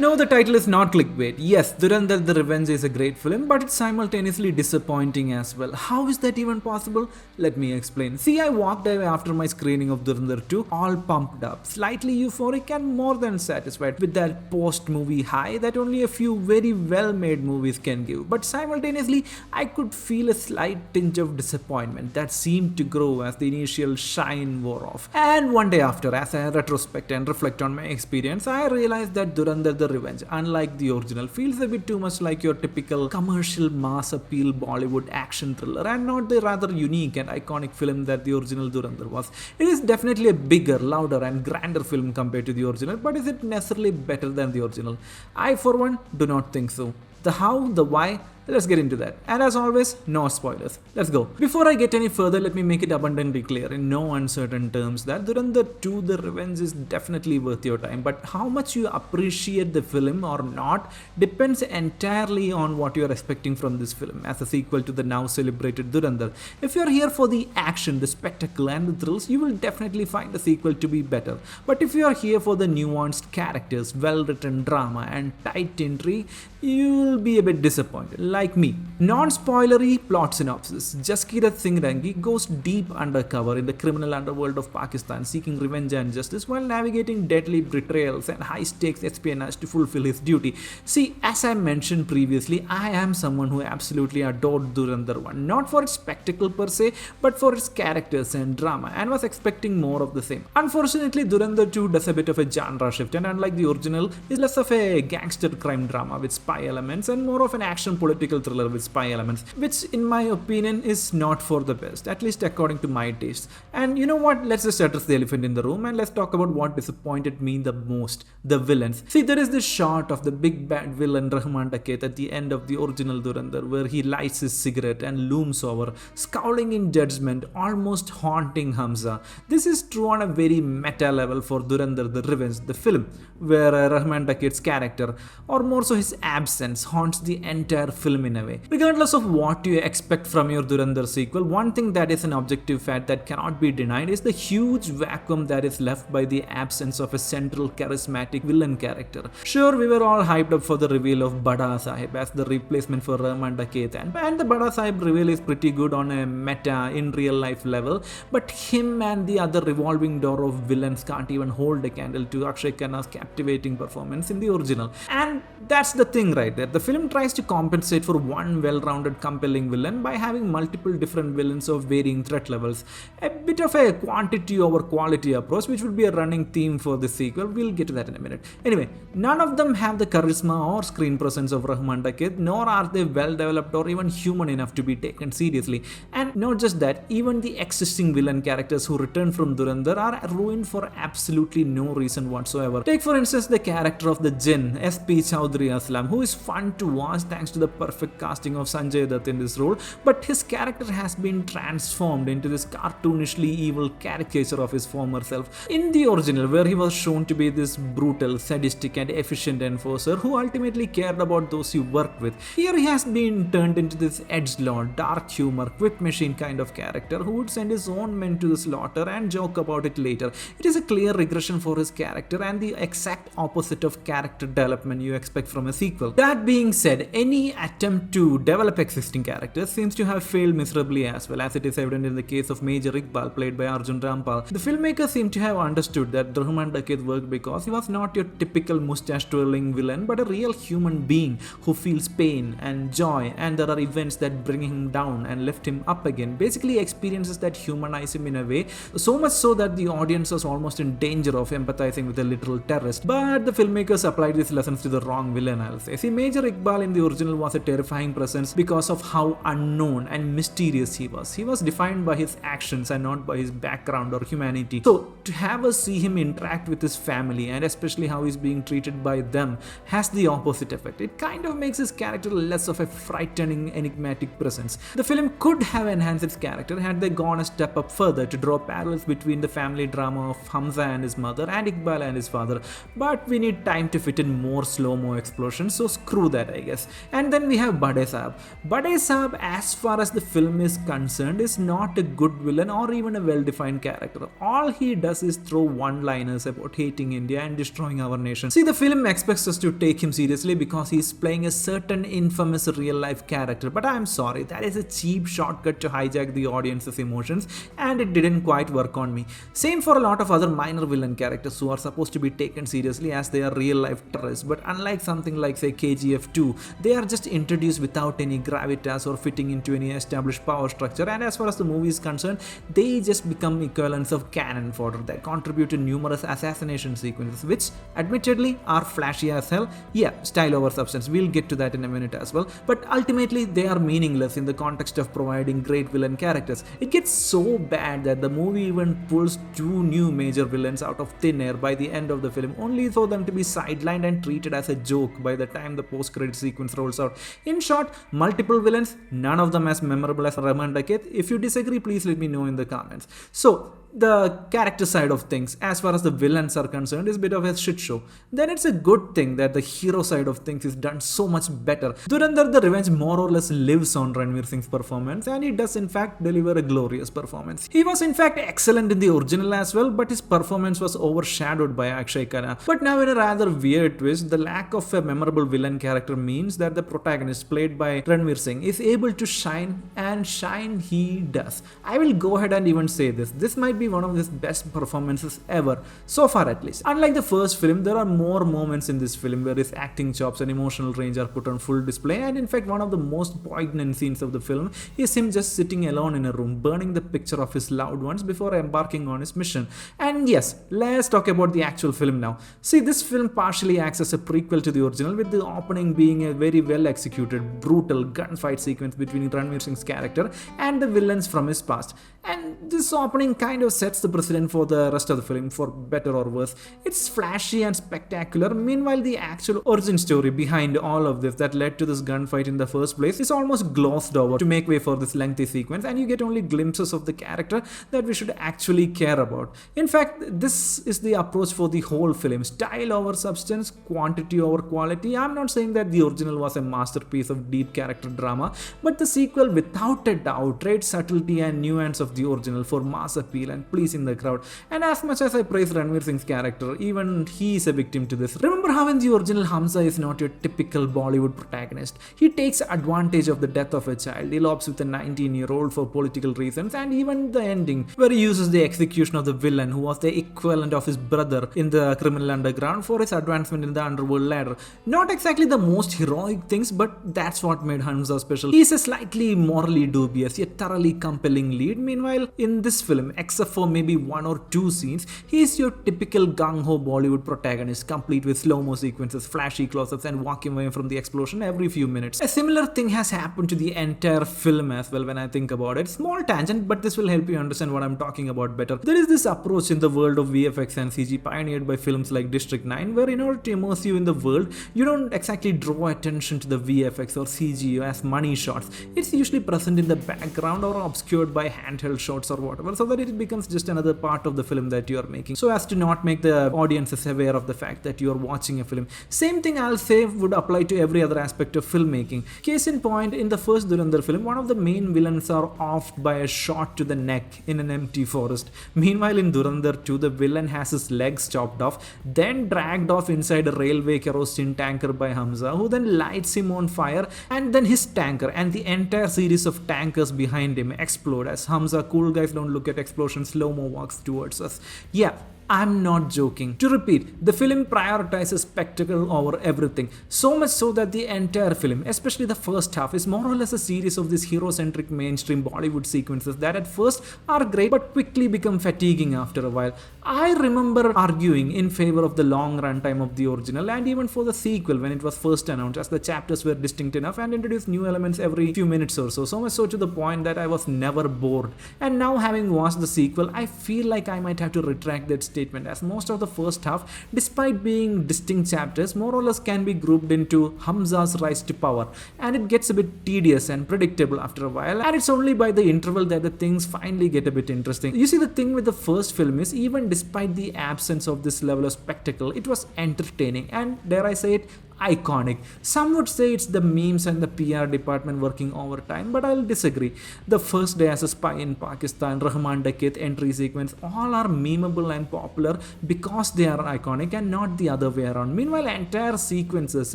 No, the title is not clickbait. Yes, Dhurandhar The Revenge is a great film, but it's simultaneously disappointing as well. How is that even possible? Let me explain. See, I walked away after my screening of Dhurandhar 2 all pumped up, slightly euphoric and more than satisfied with that post-movie high that only a few very well-made movies can give. But simultaneously, I could feel a slight tinge of disappointment that seemed to grow as the initial shine wore off. And one day after, as I retrospect and reflect on my experience, I realized that Dhurandhar The Revenge, unlike the original, feels a bit too much like your typical commercial mass appeal Bollywood action thriller and not the rather unique and iconic film that the original Dhurandhar was. It is definitely a bigger, louder and grander film compared to the original, but is it necessarily better than the original? I for one do not think so. The how, the why, let's get into that. And as always, no spoilers. Let's go. Before I get any further, let me make it abundantly clear in no uncertain terms that Dhurandhar 2 The Revenge is definitely worth your time, but how much you appreciate the film or not depends entirely on what you are expecting from this film as a sequel to the now celebrated Dhurandhar. If you are here for the action, the spectacle and the thrills, you will definitely find the sequel to be better. But if you are here for the nuanced characters, well-written drama and tight intrigue, you will be a bit disappointed. Like me. Non-spoilery plot synopsis. Jaskirat Singh Rangi goes deep undercover in the criminal underworld of Pakistan, seeking revenge and justice while navigating deadly betrayals and high-stakes espionage to fulfill his duty. See, as I mentioned previously, I am someone who absolutely adored Dhurandhar 1, not for its spectacle per se, but for its characters and drama, and was expecting more of the same. Unfortunately, Dhurandhar 2 does a bit of a genre shift, and unlike the original, is less of a gangster crime drama with spy elements and more of an action political thriller with spy elements, which in my opinion is not for the best, at least according to my tastes. And you know what, let's just address the elephant in the room and let's talk about what disappointed me the most, the villains. See, there is this shot of the big bad villain Rahman Daket at the end of the original Dhurandhar where he lights his cigarette and looms over, scowling in judgment, almost haunting Hamza. This is true on a very meta level for Dhurandhar The Revenge, the film, where Rahman Daket's character, or more so his absence, haunts the entire film in a way. Regardless of what you expect from your Dhurandhar sequel, one thing that is an objective fact that cannot be denied is the huge vacuum that is left by the absence of a central charismatic villain character. Sure, we were all hyped up for the reveal of Bada Sahib as the replacement for Rahman Daket, and the Bada Sahib reveal is pretty good on a meta in real life level, but him and the other revolving door of villains can't even hold a candle to Akshay Khanna's captivating performance in the original. And that's the thing right there. The film tries to compensate for one well-rounded compelling villain by having multiple different villains of varying threat levels. A bit of a quantity over quality approach, which would be a running theme for the sequel. We'll get to that in a minute. Anyway, none of them have the charisma or screen presence of Rahman Daket, nor are they well developed or even human enough to be taken seriously. And not just that, even the existing villain characters who return from Dhurandhar are ruined for absolutely no reason whatsoever. Take for instance the character of the Jinn, SP Chowdhury Aslam, who is fun to watch thanks to the perfect casting of Sanjay Dutt in this role, but his character has been transformed into this cartoonishly evil caricature of his former self in the original, where he was shown to be this brutal, sadistic and efficient enforcer who ultimately cared about those he worked with. Here he has been turned into this edgelord, dark humor, quip machine kind of character who would send his own men to the slaughter and joke about it later. It is a clear regression for his character and the exact opposite of character development you expect from a sequel. That being said, any attempt to develop existing characters seems to have failed miserably as well, as it is evident in the case of Major Iqbal played by Arjun Rampal. The filmmakers seem to have understood that Rahman Daket worked because he was not your typical mustache-twirling villain but a real human being who feels pain and joy, and there are events that bring him down and lift him up again, basically experiences that humanize him in a way, so much so that the audience was almost in danger of empathizing with a literal terrorist. But the filmmakers applied these lessons to the wrong villain, I'll say. See, Major Iqbal in the original was a terrifying presence because of how unknown and mysterious he was. He was defined by his actions and not by his background or humanity. So, to have us see him interact with his family and especially how he's being treated by them has the opposite effect. It kind of makes his character less of a frightening, enigmatic presence. The film could have enhanced its character had they gone a step up further to draw parallels between the family drama of Hamza and his mother and Iqbal and his father, but we need time to fit in more slow-mo explosions, so screw that, I guess. And then we have Bade Saab. Bade Saab, as far as the film is concerned, is not a good villain or even a well-defined character. All he does is throw one-liners about hating India and destroying our nation. See, the film expects us to take him seriously because he's playing a certain infamous real-life character, but I'm sorry, that is a cheap shortcut to hijack the audience's emotions, and it didn't quite work on me. Same for a lot of other minor villain characters who are supposed to be taken seriously as they are real-life terrorists, but unlike something like, say, KGF 2, they are just introduced without any gravitas or fitting into any established power structure, and as far as the movie is concerned, they just become equivalents of cannon fodder that contribute to numerous assassination sequences, which admittedly are flashy as hell. Yeah, style over substance, we'll get to that in a minute as well, but ultimately they are meaningless in the context of providing great villain characters. It gets so bad that the movie even pulls two new major villains out of thin air by the end of the film, only for them to be sidelined and treated as a joke by the time the post-credit sequence rolls out. In short, multiple villains, none of them as memorable as Rahman Dakit. If you disagree, please let me know in the comments. So, the character side of things, as far as the villains are concerned, is a bit of a shit show. Then it's a good thing that the hero side of things is done so much better. Dhurandhar the Revenge more or less lives on Ranveer Singh's performance, and he does in fact deliver a glorious performance. He was in fact excellent in the original as well, but his performance was overshadowed by Akshay Khanna. But now in a rather weird twist, the lack of a memorable villain character means that the protagonist, played by Ranveer Singh, is able to shine, and shine he does. I will go ahead and even say this might be one of his best performances ever, so far at least. Unlike the first film, there are more moments in this film where his acting chops and emotional range are put on full display, and in fact one of the most poignant scenes of the film is him just sitting alone in a room, burning the picture of his loved ones before embarking on his mission. And yes, let's talk about the actual film now. See, this film partially acts as a prequel to the original, with the opening being a very well executed, brutal gunfight sequence between Ranveer Singh's character and the villains from his past. And this opening kind of sets the precedent for the rest of the film, for better or worse. It's flashy and spectacular. Meanwhile, the actual origin story behind all of this that led to this gunfight in the first place is almost glossed over to make way for this lengthy sequence, and you get only glimpses of the character that we should actually care about. In fact, this is the approach for the whole film: style over substance, quantity over quality. I'm not saying that the original was a masterpiece of deep character drama, but the sequel without a doubt trades subtlety and nuance of the original for mass appeal and pleasing the crowd. And as much as I praise Ranveer Singh's character, even he is a victim to this. Remember how in the original Hamza is not your typical Bollywood protagonist. He takes advantage of the death of a child, elopes with a 19-year-old for political reasons, and even the ending where he uses the execution of the villain who was the equivalent of his brother in the criminal underground for his advancement in the underworld ladder. Not exactly the most heroic things, but that's what made Hamza special. He's a slightly morally dubious yet thoroughly compelling lead. Meanwhile, in this film, except for maybe one or two scenes, he is your typical gung-ho Bollywood protagonist, complete with slow-mo sequences, flashy close-ups, and walking away from the explosion every few minutes. A similar thing has happened to the entire film as well when I think about it. Small tangent, but this will help you understand what I'm talking about better. There is this approach in the world of VFX and CG pioneered by films like District 9, where in order to immerse you in the world, you don't exactly draw attention to the VFX or CG as money shots. It's usually present in the background or obscured by handheld shots or whatever, so that it becomes just another part of the film that you are making, so as to not make the audiences aware of the fact that you are watching a film. Same thing I'll say would apply to every other aspect of filmmaking. Case in point, in the first Dhurandhar film, one of the main villains are offed by a shot to the neck in an empty forest. Meanwhile, in Dhurandhar 2, the villain has his legs chopped off, then dragged off inside a railway kerosene tanker by Hamza, who then lights him on fire, and then his tanker and the entire series of tankers behind him explode as Hamza, cool guys don't look at explosions, slow-mo walks towards us. Yeah, I'm not joking. To repeat, the film prioritizes spectacle over everything. So much so that the entire film, especially the first half, is more or less a series of these hero-centric mainstream Bollywood sequences that at first are great but quickly become fatiguing after a while. I remember arguing in favor of the long runtime of the original and even for the sequel when it was first announced, as the chapters were distinct enough and introduced new elements every few minutes or so. So much so to the point that I was never bored. And now, having watched the sequel, I feel like I might have to retract that statement, as most of the first half, despite being distinct chapters, more or less can be grouped into Hamza's rise to power, and it gets a bit tedious and predictable after a while, and it's only by the interval that the things finally get a bit interesting. You see, the thing with the first film is, even despite the absence of this level of spectacle, it was entertaining, and dare I say it, iconic. Some would say it's the memes and the PR department working overtime, but I'll disagree. The first day as a spy in Pakistan, Rahman Dakit entry sequence, all are memeable and popular because they are iconic and not the other way around. Meanwhile, entire sequences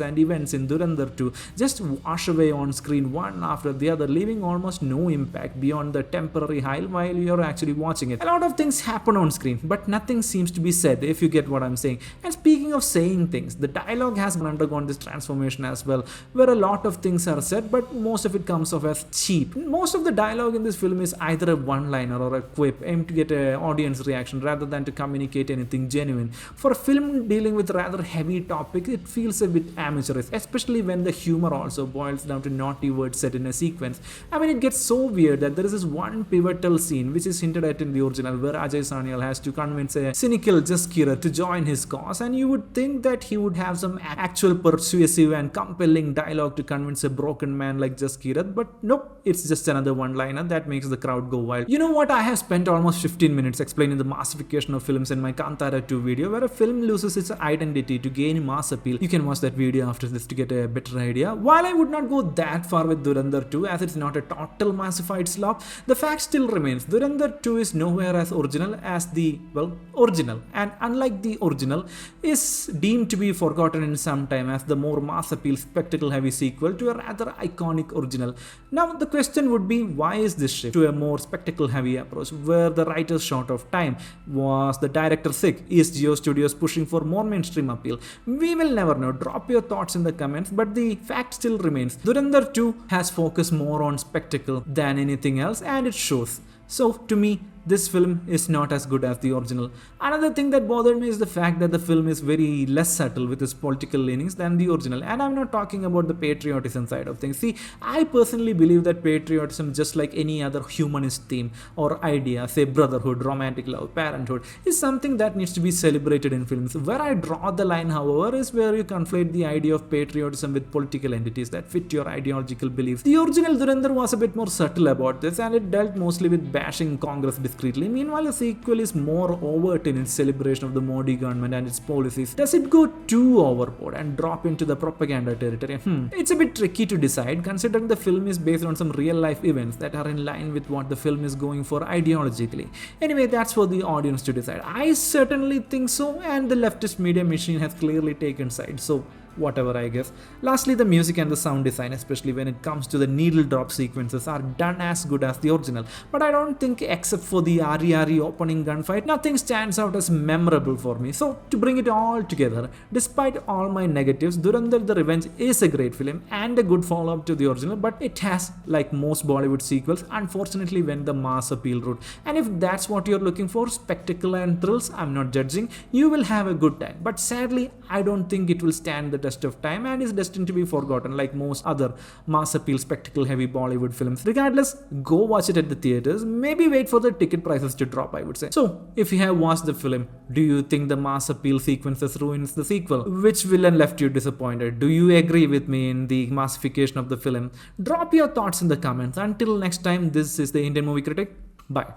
and events in Dhurandhar 2 just wash away on screen one after the other, leaving almost no impact beyond the temporary high while you're actually watching it. A lot of things happen on screen, but nothing seems to be said, if you get what I'm saying. And speaking of saying things, the dialogue has undergone this transformation as well, where a lot of things are said, but most of it comes off as cheap. Most of the dialogue in this film is either a one-liner or a quip aimed to get an audience reaction rather than to communicate anything genuine. For a film dealing with rather heavy topics, it feels a bit amateurish, especially when the humor also boils down to naughty words said in a sequence. I mean, it gets so weird that there is this one pivotal scene which is hinted at in the original where Ajay Sanyal has to convince a cynical Jaskirat to join his cause, and you would think that he would have some actual persuasive and compelling dialogue to convince a broken man like Jaskirat, but nope, it's just another one-liner that makes the crowd go wild. You know what? I have spent almost 15 minutes explaining the massification of films in my Kantara 2 video, where a film loses its identity to gain mass appeal. You can watch that video after this to get a better idea. While I would not go that far with Dhurandhar 2, as it's not a total massified slop, the fact still remains. Dhurandhar 2 is nowhere as original as the, well, original, and unlike the original, is deemed to be forgotten in some time as the more mass appeal spectacle heavy sequel to a rather iconic original. Now the question would be, why is this shift to a more spectacle heavy approach? Were the writers short of time? Was the director sick? Is Geo Studios pushing for more mainstream appeal? We will never know. Drop your thoughts in the comments, but the fact still remains. Dhurandhar 2 has focused more on spectacle than anything else, and it shows. So to me, this film is not as good as the original. Another thing that bothered me is the fact that the film is very less subtle with its political leanings than the original. And I'm not talking about the patriotism side of things. See, I personally believe that patriotism, just like any other humanist theme or idea, say brotherhood, romantic love, parenthood, is something that needs to be celebrated in films. Where I draw the line, however, is where you conflate the idea of patriotism with political entities that fit your ideological beliefs. The original Dhurandhar was a bit more subtle about this, and it dealt mostly with bashing Congress discreetly. Meanwhile, the sequel is more overt in its celebration of the Modi government and its policies. Does it go too overboard and drop into the propaganda territory? It's a bit tricky to decide, considering the film is based on some real life events that are in line with what the film is going for ideologically. Anyway, that's for the audience to decide. I certainly think so, and the leftist media machine has clearly taken sides. So whatever, I guess. Lastly, the music and the sound design, especially when it comes to the needle drop sequences, are done as good as the original. But I don't think, except for the Ari opening gunfight, nothing stands out as memorable for me. So to bring it all together, despite all my negatives, Dhurandhar The Revenge is a great film and a good follow-up to the original, but it has, like most Bollywood sequels, unfortunately went the mass appeal route. And if that's what you're looking for, spectacle and thrills, I'm not judging, you will have a good time. But sadly, I don't think it will stand the test of time and is destined to be forgotten like most other mass appeal spectacle heavy Bollywood films. Regardless, go watch it at the theaters. Maybe wait for the ticket prices to drop, I would say. So if you have watched the film, do you think the mass appeal sequences ruins the sequel? Which villain left you disappointed? Do you agree with me in the massification of the film? Drop your thoughts in the comments. Until next time, this is the Indian Movie Critic. Bye.